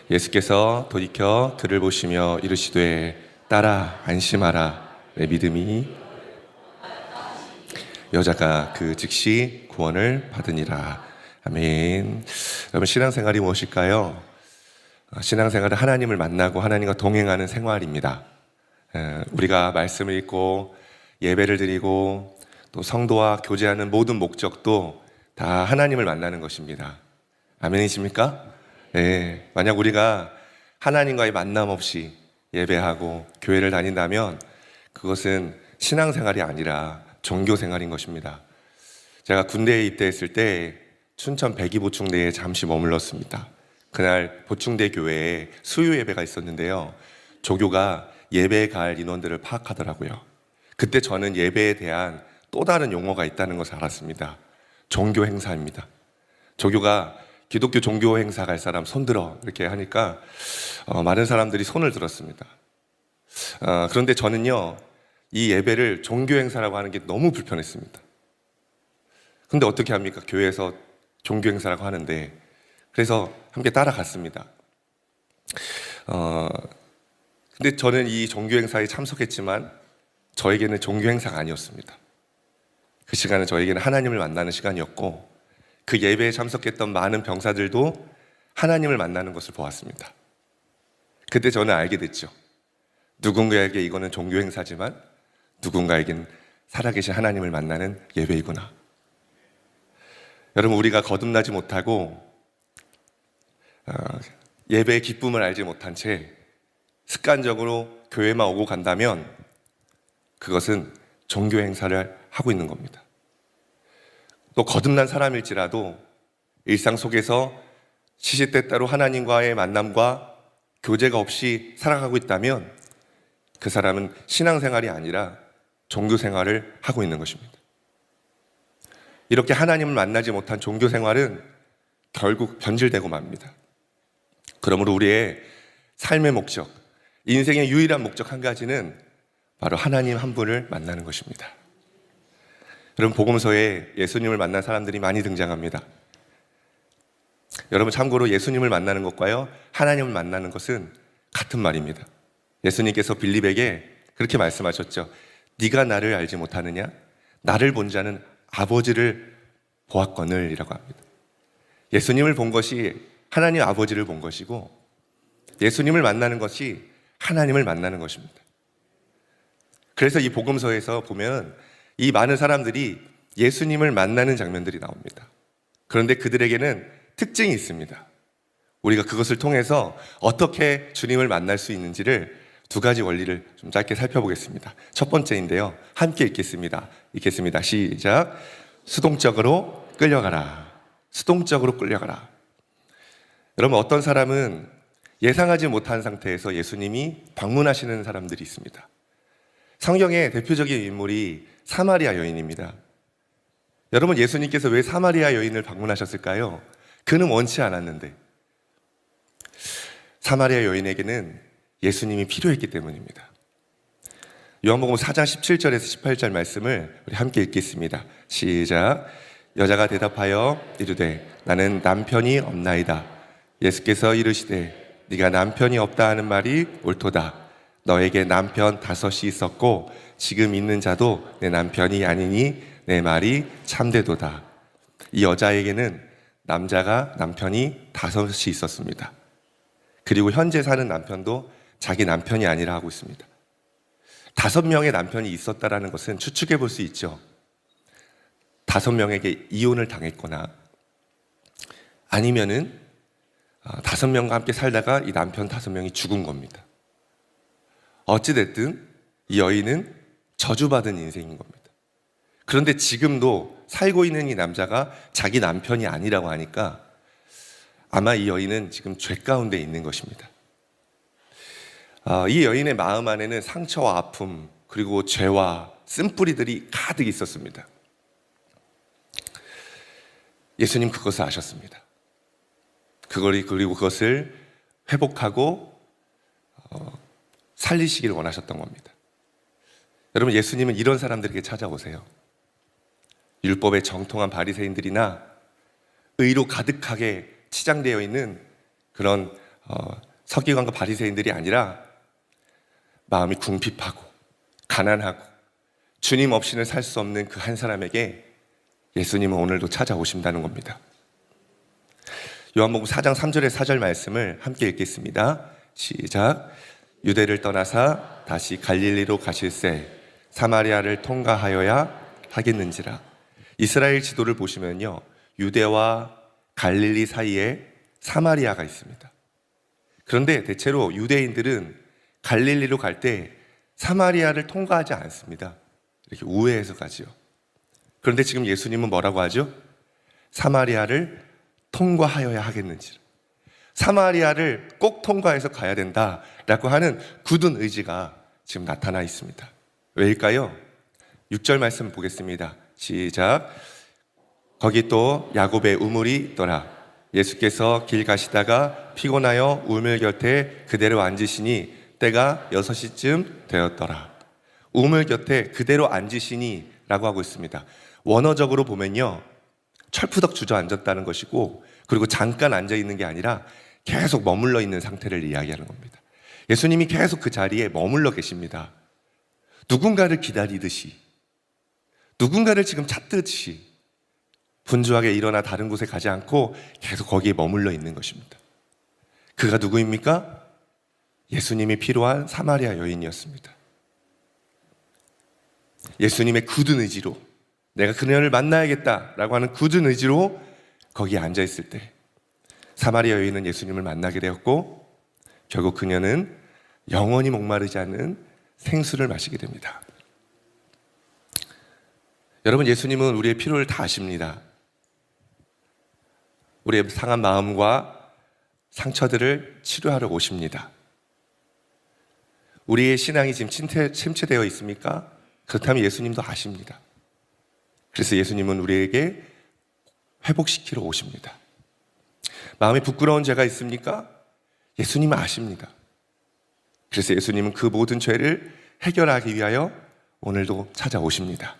예수께서 돌이켜 그를 보시며 이르시되 딸아 안심하라 내 믿음이 여자가 그 즉시 구원을 받으니라. 아멘. 여러분, 신앙생활이 무엇일까요? 신앙생활은 하나님을 만나고 하나님과 동행하는 생활입니다. 우리가 말씀을 읽고 예배를 드리고 또 성도와 교제하는 모든 목적도 다 하나님을 만나는 것입니다. 아멘이십니까? 네. 만약 우리가 하나님과의 만남 없이 예배하고 교회를 다닌다면 그것은 신앙생활이 아니라 종교생활인 것입니다. 제가 군대에 입대했을 때 춘천 백이보충대에 잠시 머물렀습니다. 그날 보충대 교회에 수요 예배가 있었는데요. 조교가 예배에 갈 인원들을 파악하더라고요. 그때 저는 예배에 대한 또 다른 용어가 있다는 것을 알았습니다. 종교 행사입니다. 조교가 기독교 종교 행사 갈 사람 손들어 이렇게 하니까 많은 사람들이 손을 들었습니다. 그런데 저는요, 이 예배를 종교 행사라고 하는 게 너무 불편했습니다. 근데 어떻게 합니까? 교회에서 종교 행사라고 하는데. 그래서 함께 따라갔습니다. 근데 저는 이 종교 행사에 참석했지만 저에게는 종교 행사가 아니었습니다. 그 시간은 저에게는 하나님을 만나는 시간이었고, 그 예배에 참석했던 많은 병사들도 하나님을 만나는 것을 보았습니다. 그때 저는 알게 됐죠. 누군가에게 이거는 종교 행사지만 누군가에겐 살아계신 하나님을 만나는 예배이구나. 여러분, 우리가 거듭나지 못하고 예배의 기쁨을 알지 못한 채 습관적으로 교회만 오고 간다면 그것은 종교 행사를 하고 있는 겁니다. 또 거듭난 사람일지라도 일상 속에서 시시때때로 하나님과의 만남과 교제가 없이 살아가고 있다면 그 사람은 신앙생활이 아니라 종교생활을 하고 있는 것입니다. 이렇게 하나님을 만나지 못한 종교생활은 결국 변질되고 맙니다. 그러므로 우리의 삶의 목적, 인생의 유일한 목적 한 가지는 바로 하나님 한 분을 만나는 것입니다. 여러분, 복음서에 예수님을 만난 사람들이 많이 등장합니다. 여러분, 참고로 예수님을 만나는 것과요, 하나님을 만나는 것은 같은 말입니다. 예수님께서 빌립에게 그렇게 말씀하셨죠. 네가 나를 알지 못하느냐? 나를 본 자는 아버지를 보았거늘 이라고 합니다. 예수님을 본 것이 하나님 아버지를 본 것이고, 예수님을 만나는 것이 하나님을 만나는 것입니다. 그래서 이 복음서에서 보면 이 많은 사람들이 예수님을 만나는 장면들이 나옵니다. 그런데 그들에게는 특징이 있습니다. 우리가 그것을 통해서 어떻게 주님을 만날 수 있는지를 두 가지 원리를 좀 짧게 살펴보겠습니다. 첫 번째인데요, 함께 읽겠습니다. 시작. 수동적으로 끌려가라. 수동적으로 끌려가라. 여러분, 어떤 사람은 예상하지 못한 상태에서 예수님이 방문하시는 사람들이 있습니다. 성경의 대표적인 인물이 사마리아 여인입니다. 여러분, 예수님께서 왜 사마리아 여인을 방문하셨을까요? 그는 원치 않았는데 사마리아 여인에게는 예수님이 필요했기 때문입니다. 요한복음 4장 17절에서 18절 말씀을 우리 함께 읽겠습니다. 시작. 여자가 대답하여 이르되 나는 남편이 없나이다. 예수께서 이르시되 네가 남편이 없다 하는 말이 옳도다. 너에게 남편 5이 있었고 지금 있는 자도 내 남편이 아니니 내 말이 참되도다. 이 여자에게는 남편이 5이 있었습니다. 그리고 현재 사는 남편도 자기 남편이 아니라 하고 있습니다. 5명의 남편이 있었다라는 것은 추측해 볼 수 있죠. 5명에게 이혼을 당했거나 아니면은 5명과 함께 살다가 이 남편 5명이 죽은 겁니다. 어찌됐든 이 여인은 저주받은 인생인 겁니다. 그런데 지금도 살고 있는 이 남자가 자기 남편이 아니라고 하니까 아마 이 여인은 지금 죄 가운데 있는 것입니다. 이 여인의 마음 안에는 상처와 아픔, 그리고 죄와 쓴뿌리들이 가득 있었습니다. 예수님 그것을 아셨습니다. 그리고 그것을 회복하고 살리시기를 원하셨던 겁니다. 여러분, 예수님은 이런 사람들에게 찾아오세요. 율법에 정통한 바리새인들이나 의로 가득하게 치장되어 있는 그런 서기관과 바리새인들이 아니라 마음이 궁핍하고 가난하고 주님 없이는 살 수 없는 그 한 사람에게 예수님은 오늘도 찾아오신다는 겁니다. 요한복음 4장 3절의 4절 말씀을 함께 읽겠습니다. 시작. 유대를 떠나사 다시 갈릴리로 가실새 사마리아를 통과하여야 하겠는지라. 이스라엘 지도를 보시면요, 유대와 갈릴리 사이에 사마리아가 있습니다. 그런데 대체로 유대인들은 갈릴리로 갈 때 사마리아를 통과하지 않습니다. 이렇게 우회해서 가지요. 그런데 지금 예수님은 뭐라고 하죠? 사마리아를 통과하여야 하겠는지, 사마리아를 꼭 통과해서 가야 된다라고 하는 굳은 의지가 지금 나타나 있습니다. 왜일까요? 6절 말씀 보겠습니다. 시작. 거기 또 야곱의 우물이 있더라. 예수께서 길 가시다가 피곤하여 우물 곁에 그대로 앉으시니 때가 6시쯤 되었더라. 우물 곁에 그대로 앉으시니 라고 하고 있습니다. 원어적으로 보면요, 철푸덕 주저앉았다는 것이고, 그리고 잠깐 앉아있는 게 아니라 계속 머물러 있는 상태를 이야기하는 겁니다. 예수님이 계속 그 자리에 머물러 계십니다. 누군가를 기다리듯이, 누군가를 지금 찾듯이 분주하게 일어나 다른 곳에 가지 않고 계속 거기에 머물러 있는 것입니다. 그가 누구입니까? 예수님이 필요한 사마리아 여인이었습니다. 예수님의 굳은 의지로, 내가 그녀를 만나야겠다라고 하는 굳은 의지로 거기에 앉아있을 때 사마리아 여인은 예수님을 만나게 되었고, 결국 그녀는 영원히 목마르지 않는 생수를 마시게 됩니다. 여러분, 예수님은 우리의 필요를 다 아십니다. 우리의 상한 마음과 상처들을 치료하러 오십니다. 우리의 신앙이 지금 침체되어 있습니까? 그렇다면 예수님도 아십니다. 그래서 예수님은 우리에게 회복시키러 오십니다. 마음에 부끄러운 죄가 있습니까? 예수님은 아십니다. 그래서 예수님은 그 모든 죄를 해결하기 위하여 오늘도 찾아오십니다.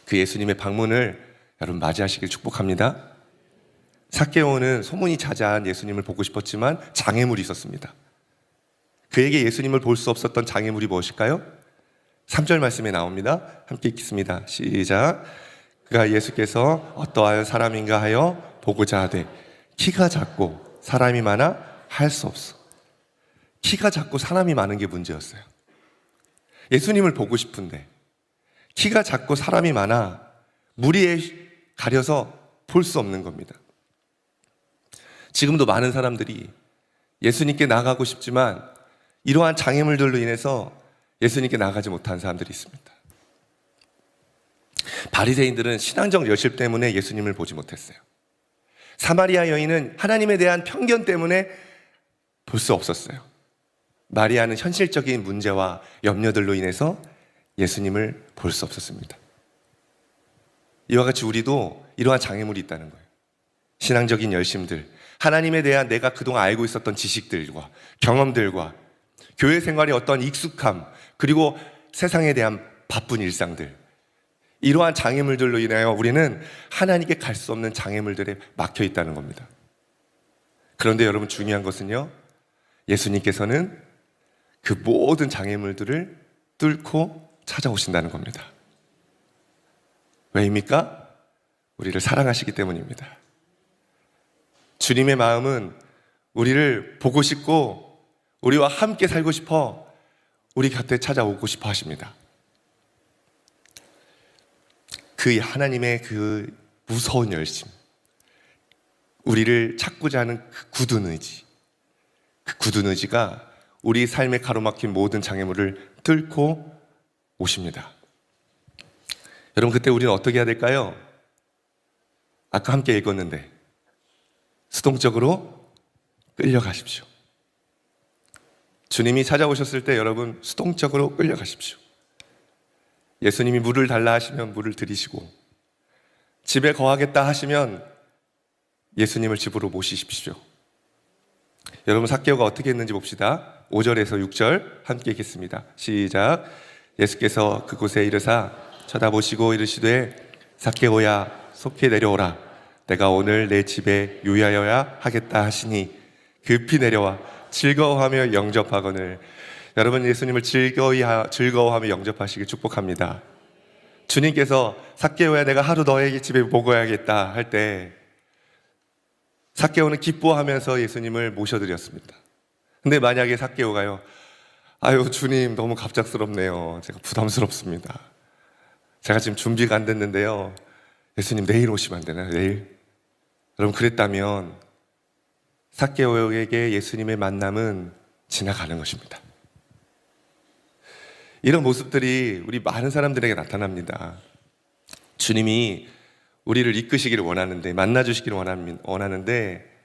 그 예수님의 방문을 여러분 맞이하시길 축복합니다. 삭개오는 소문이 자자한 예수님을 보고 싶었지만 장애물이 있었습니다. 그에게 예수님을 볼 수 없었던 장애물이 무엇일까요? 3절 말씀에 나옵니다. 함께 읽겠습니다. 시작. 그가 예수께서 어떠한 사람인가 하여 보고자 하되 키가 작고 사람이 많아 할 수 없어. 키가 작고 사람이 많은 게 문제였어요. 예수님을 보고 싶은데 키가 작고 사람이 많아 무리에 가려서 볼 수 없는 겁니다. 지금도 많은 사람들이 예수님께 나가고 싶지만 이러한 장애물들로 인해서 예수님께 나가지 못한 사람들이 있습니다. 바리새인들은 신앙적 여실 때문에 예수님을 보지 못했어요. 사마리아 여인은 하나님에 대한 편견 때문에 볼 수 없었어요. 마리아는 현실적인 문제와 염려들로 인해서 예수님을 볼 수 없었습니다. 이와 같이 우리도 이러한 장애물이 있다는 거예요. 신앙적인 열심들, 하나님에 대한 내가 그동안 알고 있었던 지식들과 경험들과 교회 생활의 어떤 익숙함, 그리고 세상에 대한 바쁜 일상들, 이러한 장애물들로 인하여 우리는 하나님께 갈 수 없는 장애물들에 막혀 있다는 겁니다. 그런데 여러분, 중요한 것은요, 예수님께서는 그 모든 장애물들을 뚫고 찾아오신다는 겁니다. 왜입니까? 우리를 사랑하시기 때문입니다. 주님의 마음은 우리를 보고 싶고 우리와 함께 살고 싶어 우리 곁에 찾아오고 싶어 하십니다. 그 하나님의 그 무서운 열심, 우리를 찾고자 하는 그 굳은 의지, 그 굳은 의지가 우리 삶에 가로막힌 모든 장애물을 뚫고 오십니다. 여러분, 그때 우리는 어떻게 해야 될까요? 아까 함께 읽었는데 수동적으로 끌려가십시오. 주님이 찾아오셨을 때 여러분, 수동적으로 끌려가십시오. 예수님이 물을 달라 하시면 물을 드리시고, 집에 거하겠다 하시면 예수님을 집으로 모시십시오. 여러분, 삭개오가 어떻게 했는지 봅시다. 5절에서 6절 함께 읽겠습니다. 시작. 예수께서 그곳에 이르사 쳐다보시고 이르시되 삭개오야, 속히 내려오라. 내가 오늘 내 집에 유하여야 하겠다 하시니 급히 내려와 즐거워하며 영접하거늘. 여러분, 예수님을 즐거워하며 영접하시길 축복합니다. 주님께서 삭개오야 내가 하루 너에게 집에 먹어야겠다 할 때 삭개오는 기뻐하면서 예수님을 모셔드렸습니다. 근데 만약에 삭개오가요, 아유 주님 너무 갑작스럽네요, 제가 부담스럽습니다, 제가 지금 준비가 안 됐는데요, 예수님 내일 오시면 안 되나요? 내일? 여러분, 그랬다면 삭개오에게 예수님의 만남은 지나가는 것입니다. 이런 모습들이 우리 많은 사람들에게 나타납니다. 주님이 우리를 이끄시기를 원하는데, 만나주시기를 원하는데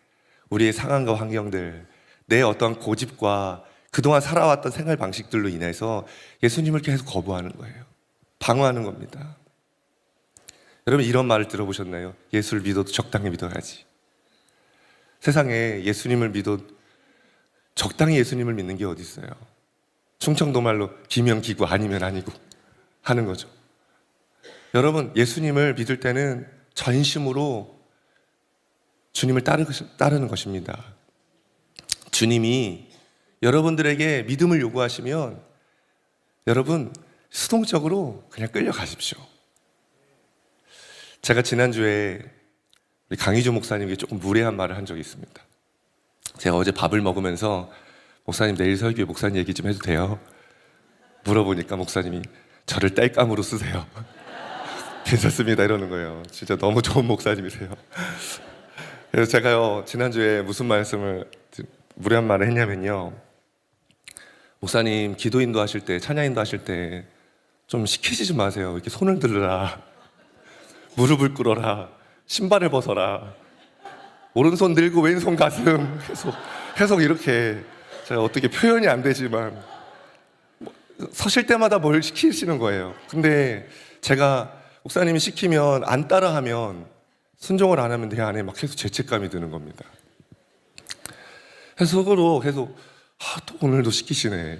우리의 상황과 환경들, 내 어떠한 고집과 그동안 살아왔던 생활 방식들로 인해서 예수님을 계속 거부하는 거예요. 방어하는 겁니다. 여러분, 이런 말을 들어보셨나요? 예수를 믿어도 적당히 믿어야지. 세상에 예수님을 적당히 예수님을 믿는 게 어디 있어요? 충청도 말로 기면 기고 아니면 아니고 하는 거죠. 여러분, 예수님을 믿을 때는 전심으로 주님을 따르는 것입니다. 주님이 여러분들에게 믿음을 요구하시면 여러분 수동적으로 그냥 끌려가십시오. 제가 지난주에 우리 강희조 목사님에게 조금 무례한 말을 한 적이 있습니다. 제가 어제 밥을 먹으면서 목사님 내일 설교에 목사님 얘기 좀 해도 돼요? 물어보니까 목사님이 저를 땔감으로 쓰세요. 괜찮습니다 이러는 거예요. 진짜 너무 좋은 목사님이세요. 그래서 제가요 지난주에 무슨 무례한 말을 했냐면요, 목사님 기도인도 하실 때, 찬양인도 하실 때 좀 시키지 마세요. 이렇게 손을 들으라, 무릎을 꿇어라, 신발을 벗어라, 오른손 들고 왼손 가슴, 계속 이렇게, 제가 어떻게 표현이 안 되지만 서실 때마다 뭘 시키시는 거예요. 근데 제가 목사님이 시키면 안 따라하면, 순종을 안 하면 내 안에 막 계속 죄책감이 드는 겁니다. 그래서 속으로 계속 또 오늘도 시키시네,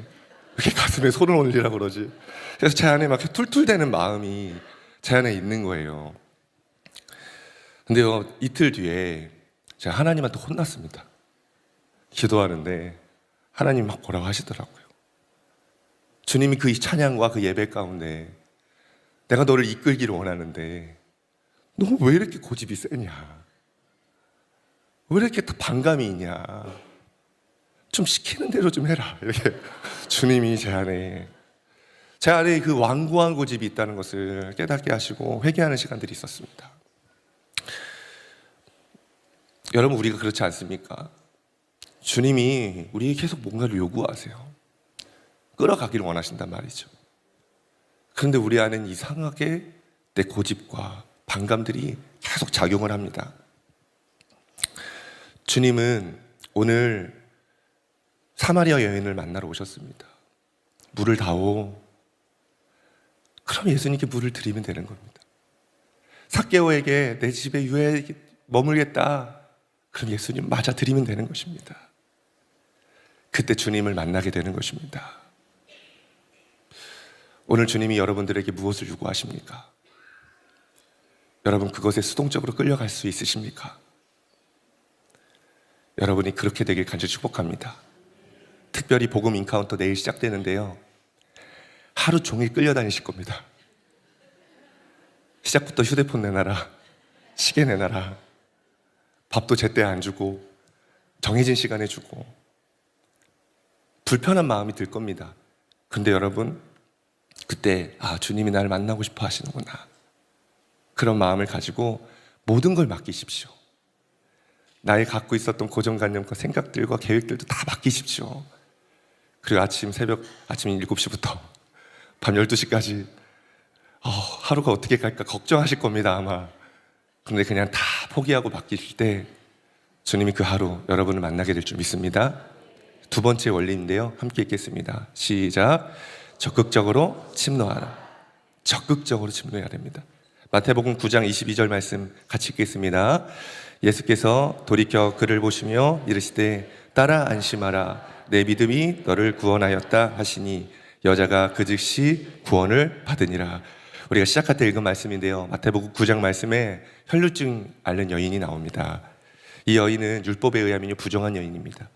이렇게 가슴에 손을 올리라고 그러지. 그래서 제 안에 막 툴툴대는 마음이 제 안에 있는 거예요. 근데요, 이틀 뒤에 제가 하나님한테 혼났습니다. 기도하는데 하나님 막 뭐라고 하시더라고요. 주님이 그 찬양과 그 예배 가운데 내가 너를 이끌기를 원하는데 너 왜 이렇게 고집이 세냐, 왜 이렇게 반감이 있냐, 좀 시키는 대로 좀 해라, 이렇게 주님이 제 안에 그 완고한 고집이 있다는 것을 깨닫게 하시고 회개하는 시간들이 있었습니다. 여러분, 우리가 그렇지 않습니까? 주님이 우리에게 계속 뭔가를 요구하세요. 끌어가기를 원하신단 말이죠. 그런데 우리 안에는 이상하게 내 고집과 반감들이 계속 작용을 합니다. 주님은 오늘 사마리아 여인을 만나러 오셨습니다. 물을 다오. 그럼 예수님께 물을 드리면 되는 겁니다. 삭개오에게 내 집에 유해 머물겠다, 그럼 예수님 맞아 드리면 되는 것입니다. 그때 주님을 만나게 되는 것입니다. 오늘 주님이 여러분들에게 무엇을 요구하십니까? 여러분, 그것에 수동적으로 끌려갈 수 있으십니까? 여러분이 그렇게 되길 간절히 축복합니다. 특별히 복음 인카운터 내일 시작되는데요, 하루 종일 끌려다니실 겁니다. 시작부터 휴대폰 내놔라, 시계 내놔라, 밥도 제때 안 주고 정해진 시간에 주고 불편한 마음이 들 겁니다. 근데 여러분, 그때 주님이 나를 만나고 싶어 하시는구나, 그런 마음을 가지고 모든 걸 맡기십시오. 나의 갖고 있었던 고정관념과 생각들과 계획들도 다 맡기십시오. 그리고 아침 7시부터 밤 12시까지 하루가 어떻게 갈까 걱정하실 겁니다, 아마. 근데 그냥 다 포기하고 맡기실 때 주님이 그 하루 여러분을 만나게 될 줄 믿습니다. 두 번째 원리인데요, 함께 읽겠습니다. 시작. 적극적으로 침노하라. 적극적으로 침노해야 됩니다. 마태복음 9장 22절 말씀 같이 읽겠습니다. 예수께서 돌이켜 그를 보시며 이르시되 따라 안심하라, 내 믿음이 너를 구원하였다 하시니 여자가 그 즉시 구원을 받으니라. 우리가 시작할 때 읽은 말씀인데요, 마태복음 9장 말씀에 혈루증 앓는 여인이 나옵니다. 이 여인은 율법에 의하면 부정한 여인입니다.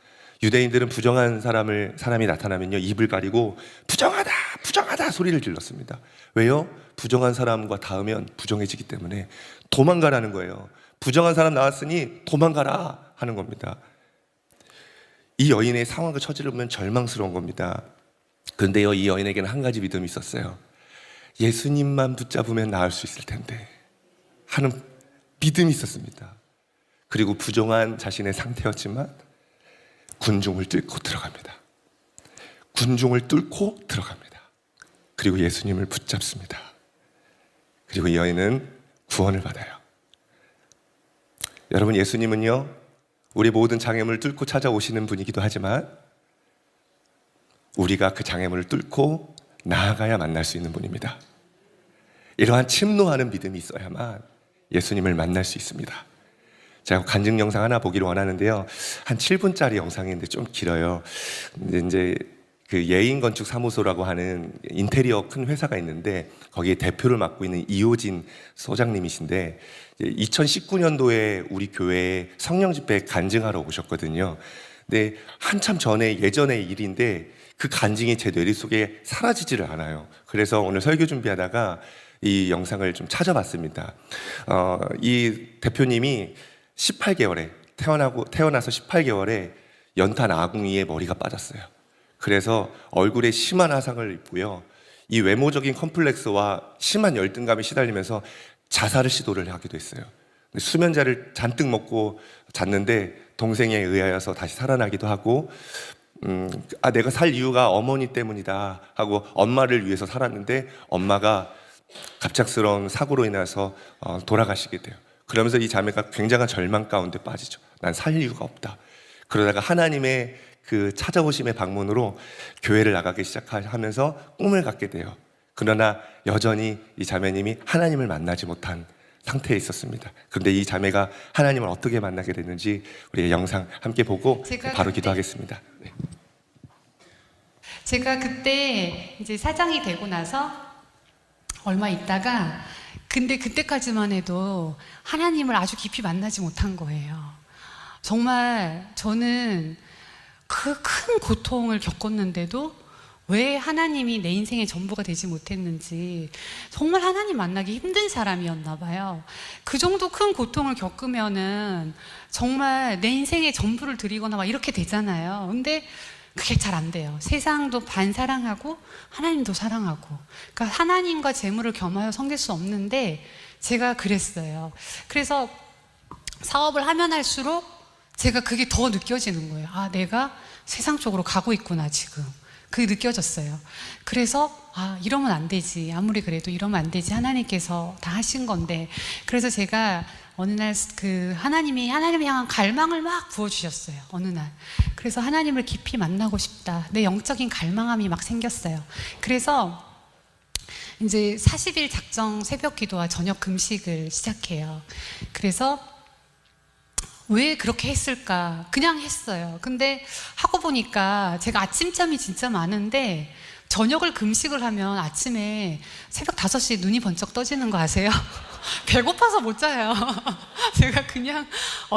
유대인들은 부정한 사람이 나타나면요, 입을 가리고 부정하다, 부정하다 소리를 질렀습니다. 왜요? 부정한 사람과 닿으면 부정해지기 때문에 도망가라는 거예요. 부정한 사람 나왔으니 도망가라 하는 겁니다. 이 여인의 상황과 처지를 보면 절망스러운 겁니다. 그런데요, 이 여인에게는 한 가지 믿음이 있었어요. 예수님만 붙잡으면 나을 수 있을 텐데 하는 믿음이 있었습니다. 그리고 부정한 자신의 상태였지만 군중을 뚫고 들어갑니다. 군중을 뚫고 들어갑니다. 그리고 예수님을 붙잡습니다. 그리고 이 여인은 구원을 받아요. 여러분, 예수님은요, 우리 모든 장애물을 뚫고 찾아오시는 분이기도 하지만 우리가 그 장애물을 뚫고 나아가야 만날 수 있는 분입니다. 이러한 침노하는 믿음이 있어야만 예수님을 만날 수 있습니다. 제가 간증 영상 하나 보기를 원하는데요, 한 7분짜리 영상인데 좀 길어요. 이제 그 예인 건축 사무소라고 하는 인테리어 큰 회사가 있는데 거기에 대표를 맡고 있는 이호진 소장님이신데 2019년도에 우리 교회에 성령 집회 간증하러 오셨거든요. 근데 한참 전에 예전의 일인데 그 간증이 제 뇌리 속에 사라지지를 않아요. 그래서 오늘 설교 준비하다가 이 영상을 좀 찾아봤습니다. 이 대표님이 18개월에 태어나서 18개월에 연탄 아궁이에 머리가 빠졌어요. 그래서 얼굴에 심한 화상을 입고요, 이 외모적인 컴플렉스와 심한 열등감에 시달리면서 자살을 시도를 하기도 했어요. 수면제를 잔뜩 먹고 잤는데 동생에 의하여서 다시 살아나기도 하고, 내가 살 이유가 어머니 때문이다 하고 엄마를 위해서 살았는데 엄마가 갑작스러운 사고로 인해서 돌아가시게 돼요. 그러면서 이 자매가 굉장한 절망 가운데 빠지죠. 난 살 이유가 없다. 그러다가 하나님의 그 찾아오심의 방문으로 교회를 나가기 시작하면서 꿈을 갖게 돼요. 그러나 여전히 이 자매님이 하나님을 만나지 못한 상태에 있었습니다. 그런데 이 자매가 하나님을 어떻게 만나게 됐는지 우리 영상 함께 보고 바로 기도하겠습니다. 네. 제가 그때 이제 사장이 되고 나서 얼마 있다가, 근데 그때까지만 해도 하나님을 아주 깊이 만나지 못한 거예요. 정말 저는 그 큰 고통을 겪었는데도 왜 하나님이 내 인생의 전부가 되지 못했는지, 정말 하나님 만나기 힘든 사람이었나 봐요. 그 정도 큰 고통을 겪으면은 정말 내 인생의 전부를 드리거나 막 이렇게 되잖아요. 근데 그게 잘 안 돼요. 세상도 반 사랑하고 하나님도 사랑하고, 그러니까 하나님과 재물을 겸하여 섬길 수 없는데 제가 그랬어요. 그래서 사업을 하면 할수록 제가 그게 더 느껴지는 거예요. 아, 내가 세상 쪽으로 가고 있구나 지금. 그게 느껴졌어요. 그래서 이러면 안 되지, 아무리 그래도 이러면 안 되지, 하나님께서 다 하신 건데. 그래서 제가 어느 날 그 하나님을 향한 갈망을 막 부어주셨어요. 어느 날. 그래서 하나님을 깊이 만나고 싶다, 내 영적인 갈망함이 막 생겼어요. 그래서 이제 40일 작정 새벽 기도와 저녁 금식을 시작해요. 그래서 왜 그렇게 했을까? 그냥 했어요. 근데 하고 보니까 제가 아침잠이 진짜 많은데 저녁을 금식을 하면 아침에 새벽 5시에 눈이 번쩍 떠지는 거 아세요? 배고파서 못 자요. 제가 그냥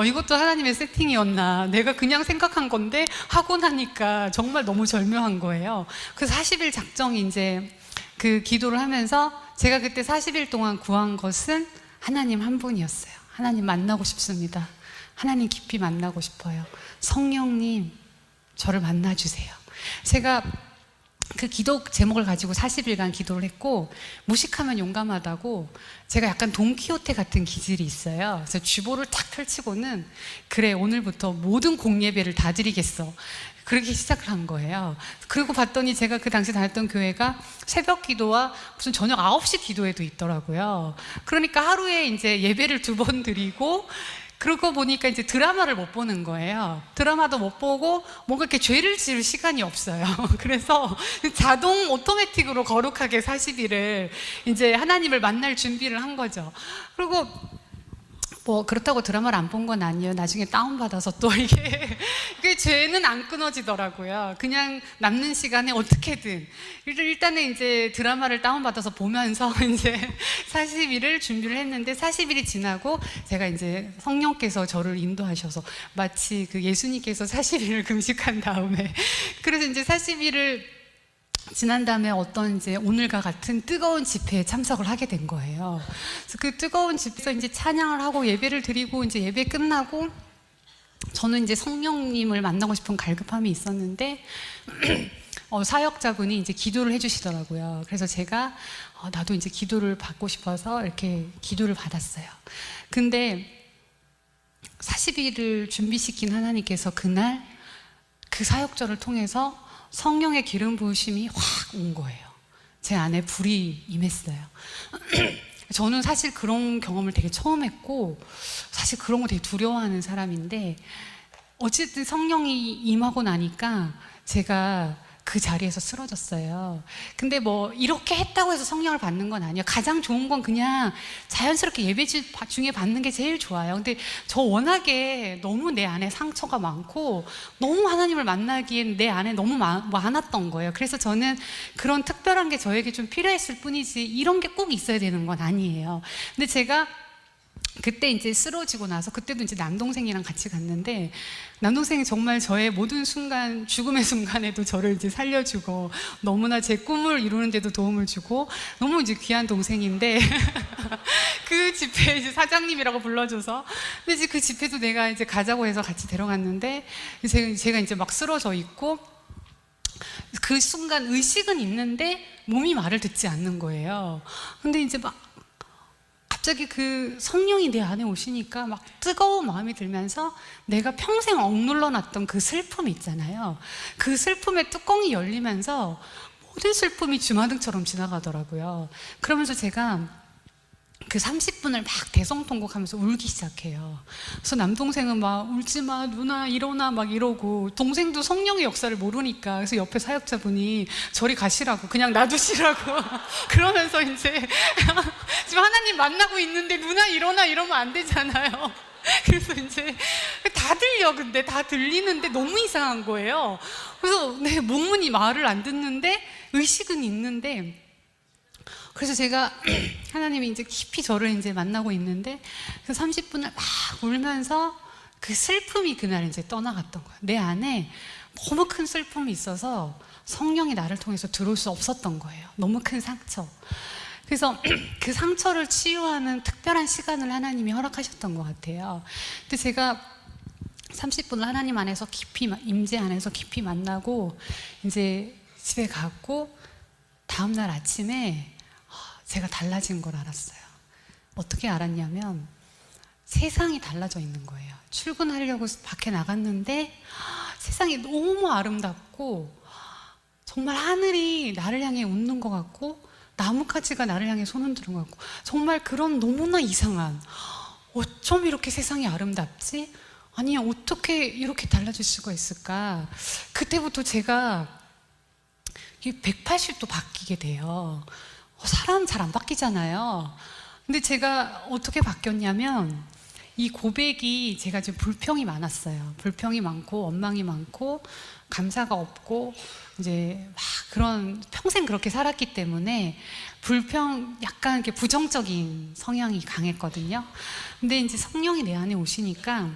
이것도 하나님의 세팅이었나, 내가 그냥 생각한 건데 하고 나니까 정말 너무 절묘한 거예요. 그 40일 작정이 이제 그 기도를 하면서 제가 그때 40일 동안 구한 것은 하나님 한 분이었어요. 하나님 만나고 싶습니다. 하나님 깊이 만나고 싶어요. 성령님, 저를 만나주세요. 제가 그 기도 제목을 가지고 40일간 기도를 했고, 무식하면 용감하다고 제가 약간 돈키호테 같은 기질이 있어요. 그래서 쥐보를 탁 펼치고는, 그래 오늘부터 모든 공예배를 다 드리겠어, 그렇게 시작을 한 거예요. 그리고 봤더니 제가 그 당시 다녔던 교회가 새벽 기도와 무슨 저녁 9시 기도회도 있더라고요. 그러니까 하루에 이제 예배를 2번 드리고, 그러고 보니까 이제 드라마를 못 보는 거예요. 드라마도 못 보고 뭔가 이렇게 죄를 지을 시간이 없어요. 그래서 자동 오토매틱으로 거룩하게 40일을 이제 하나님을 만날 준비를 한 거죠. 그리고 뭐 그렇다고 드라마를 안 본 건 아니에요. 나중에 다운받아서 또 이게 그 죄는 안 끊어지더라고요. 그냥 남는 시간에 어떻게든 일단은 이제 드라마를 다운받아서 보면서 이제 40일을 준비를 했는데 40일이 지나고 제가 이제 성령께서 저를 인도하셔서 마치 그 예수님께서 40일을 금식한 다음에 그래서 이제 40일을 지난 다음에 어떤 이제 오늘과 같은 뜨거운 집회에 참석을 하게 된 거예요. 그래서 그 뜨거운 집회에서 이제 찬양을 하고 예배를 드리고 이제 예배 끝나고 저는 이제 성령님을 만나고 싶은 갈급함이 있었는데 사역자분이 이제 기도를 해주시더라고요. 그래서 제가 나도 이제 기도를 받고 싶어서 이렇게 기도를 받았어요. 근데 40일을 준비시킨 하나님께서 그날 그 사역자를 통해서 성령의 기름 부으심이 확 온 거예요. 제 안에 불이 임했어요. 저는 사실 그런 경험을 되게 처음 했고 사실 그런 거 되게 두려워하는 사람인데 어쨌든 성령이 임하고 나니까 제가 그 자리에서 쓰러졌어요. 근데 뭐 이렇게 했다고 해서 성령을 받는 건 아니에요. 가장 좋은 건 그냥 자연스럽게 예배 중에 받는 게 제일 좋아요. 근데 저 워낙에 너무 내 안에 상처가 많고 너무 하나님을 만나기엔 내 안에 너무 많았던 거예요. 그래서 저는 그런 특별한 게 저에게 좀 필요했을 뿐이지 이런 게 꼭 있어야 되는 건 아니에요. 근데 제가 그때 이제 쓰러지고 나서 그때도 이제 남동생이랑 같이 갔는데 남동생이 정말 저의 모든 순간, 죽음의 순간에도 저를 이제 살려주고 너무나 제 꿈을 이루는 데도 도움을 주고 너무 이제 귀한 동생인데 그 집회 이제 사장님이라고 불러줘서 근데 이제 그 집회도 내가 이제 가자고 해서 같이 데려갔는데 제가 이제 막 쓰러져 있고 그 순간 의식은 있는데 몸이 말을 듣지 않는 거예요. 근데 이제 막 갑자기 그 성령이 내 안에 오시니까 막 뜨거운 마음이 들면서 내가 평생 억눌러 놨던 그 슬픔 있잖아요. 그 슬픔의 뚜껑이 열리면서 모든 슬픔이 주마등처럼 지나가더라고요. 그러면서 제가 그 30분을 막 대성통곡하면서 울기 시작해요. 그래서 남동생은 막 울지 마 누나 일어나 막 이러고 동생도 성령의 역사를 모르니까 그래서 옆에 사역자분이 저리 가시라고 그냥 놔두시라고 그러면서 이제 지금 하나님 만나고 있는데 누나 일어나 이러면 안 되잖아요. 그래서 이제 다 들려. 근데 다 들리는데 너무 이상한 거예요. 그래서 내 몸문이 말을 안 듣는데 의식은 있는데 그래서 제가 하나님이 이제 깊이 저를 이제 만나고 있는데 그 30분을 막 울면서 그 슬픔이 그날 이제 떠나갔던 거예요. 내 안에 너무 큰 슬픔이 있어서 성령이 나를 통해서 들어올 수 없었던 거예요. 너무 큰 상처. 그래서 그 상처를 치유하는 특별한 시간을 하나님이 허락하셨던 것 같아요. 근데 제가 30분을 하나님 안에서 깊이 임재 안에서 깊이 만나고 이제 집에 갔고 다음날 아침에 제가 달라진 걸 알았어요. 어떻게 알았냐면 세상이 달라져 있는 거예요. 출근하려고 밖에 나갔는데 세상이 너무 아름답고 정말 하늘이 나를 향해 웃는 것 같고 나뭇가지가 나를 향해 손 흔드는 것 같고 정말 그런 너무나 이상한 어쩜 이렇게 세상이 아름답지? 아니 어떻게 이렇게 달라질 수가 있을까? 그때부터 제가 180도 바뀌게 돼요. 사람 잘 안 바뀌잖아요. 근데 제가 어떻게 바뀌었냐면 이 고백이 제가 지금 불평이 많았어요. 불평이 많고 원망이 많고 감사가 없고 이제 막 그런 평생 그렇게 살았기 때문에 불평 약간 이렇게 부정적인 성향이 강했거든요. 근데 이제 성령이 내 안에 오시니까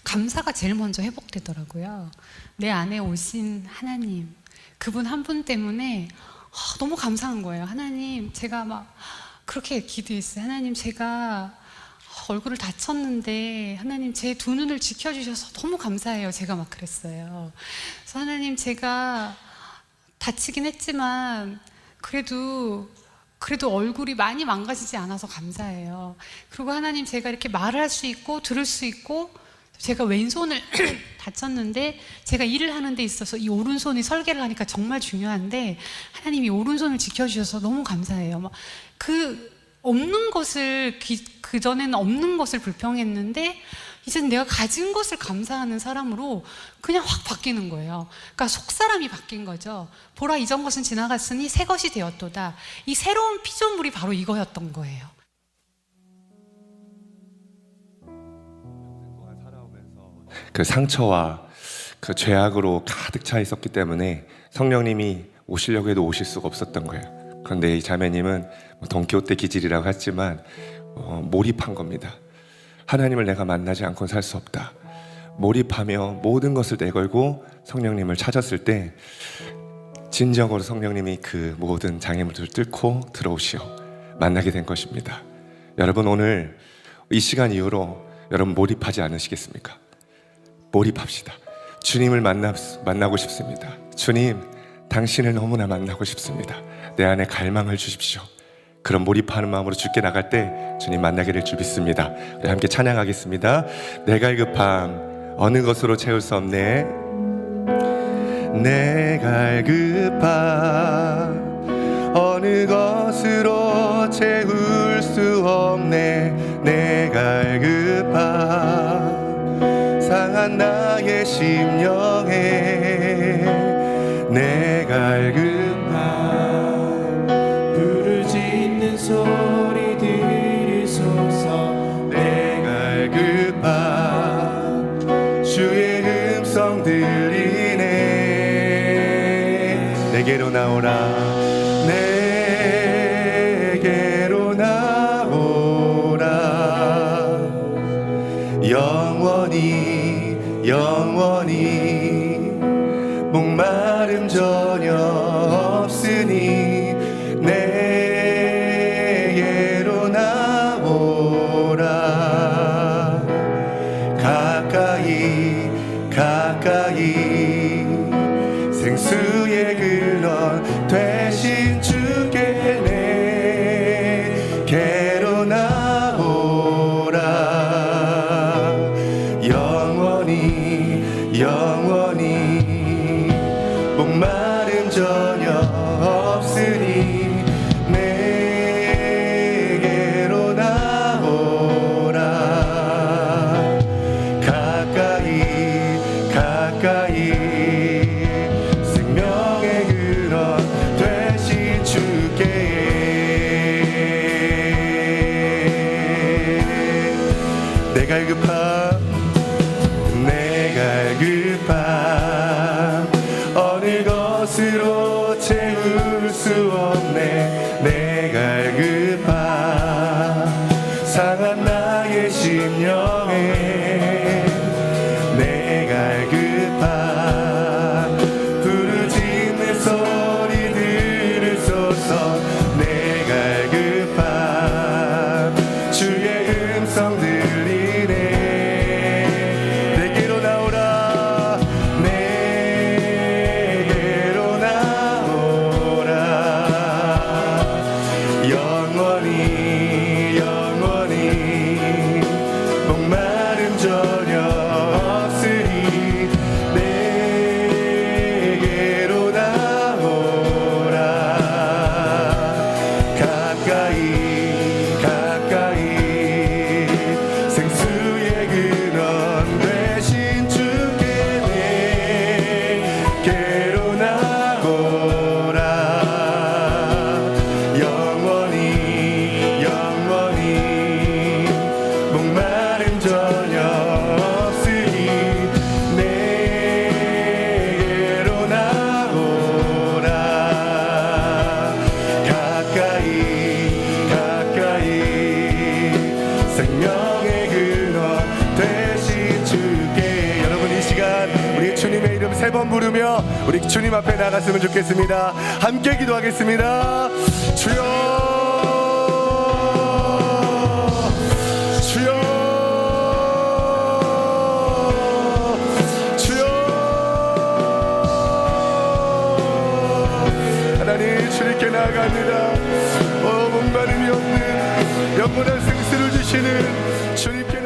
감사가 제일 먼저 회복되더라고요. 내 안에 오신 하나님 그분 한 분 때문에 너무 감사한 거예요. 하나님 제가 막 그렇게 기도했어요. 하나님 제가 얼굴을 다쳤는데 하나님 제 두 눈을 지켜주셔서 너무 감사해요. 제가 막 그랬어요. 그래서 하나님 제가 다치긴 했지만 그래도 얼굴이 많이 망가지지 않아서 감사해요. 그리고 하나님 제가 이렇게 말을 할 수 있고 들을 수 있고 제가 왼손을 다쳤는데 제가 일을 하는 데 있어서 이 오른손이 설계를 하니까 정말 중요한데 하나님이 오른손을 지켜주셔서 너무 감사해요. 그 없는 것을 그전에는 없는 것을 불평했는데 이제는 내가 가진 것을 감사하는 사람으로 그냥 확 바뀌는 거예요. 그러니까 속사람이 바뀐 거죠. 보라 이전 것은 지나갔으니 새 것이 되었도다. 이 새로운 피조물이 바로 이거였던 거예요. 그 상처와 그 죄악으로 가득 차 있었기 때문에 성령님이 오시려고 해도 오실 수가 없었던 거예요. 그런데 이 자매님은 돈키호테 기질이라고 했지만 몰입한 겁니다. 하나님을 내가 만나지 않고는 살 수 없다. 몰입하며 모든 것을 내걸고 성령님을 찾았을 때 진정으로 성령님이 그 모든 장애물들을 뚫고 들어오시어 만나게 된 것입니다. 여러분, 오늘 이 시간 이후로 여러분 몰입하지 않으시겠습니까? 몰입합시다. 주님을 만나고 싶습니다. 주님, 당신을 너무나 만나고 싶습니다. 내 안에 갈망을 주십시오. 그런 몰입하는 마음으로 주께 나갈 때 주님 만나게 될 줄 믿습니다. 우리 함께 찬양하겠습니다. 내 갈급함 어느 것으로 채울 수 없네. 내 갈급함 어느 것으로 채울 수 없네. 내 갈급함 상한 나의 심령에 내 갈급함 부르짖는 소리 들으소서. 내 갈급함 주의 음성 들리네. 내게로 나오라. 내게로 나오라. 영원히 영원히 목마름 전혀 없으니 내게로 나오라. 가까이 가까이 생수의 근원 되신 주께 내게로 나오라. 영원히 영원히 목마름 전혀 없으니 내게로 나오라. 가까이 가까이 생명의 근원 되신 주께 내 갈급함 내 갈급함 어느 것으로 채울 수 없네. 내 갈급함 상한 나의 심령에 내 갈급함 부르짖는 소리 들으소서. 내 갈급함 주의 음성 들리네. 내게로 나오라. 내게로 나오라. 영원히 영원히 목마름 전혀 없으니 내게로 나오라. 가까이 가까이 생수의 근원 되신 주께 내게로 나오라. 영원히 영원히 목마름 전혀 없으니 내게로 나오라. 가까이 가까이 생명의 근원 되신 주께. 여러분, 이 시간 우리 주님의 이름 3번 부르며 우리 주님 앞에 나갔으면 좋겠습니다. 함께 기도하겠습니다. 주여 주여 주여. 하나님, 주님께 나아갑니다. 목마름이 없는 영원한 생수를 주시는 주님께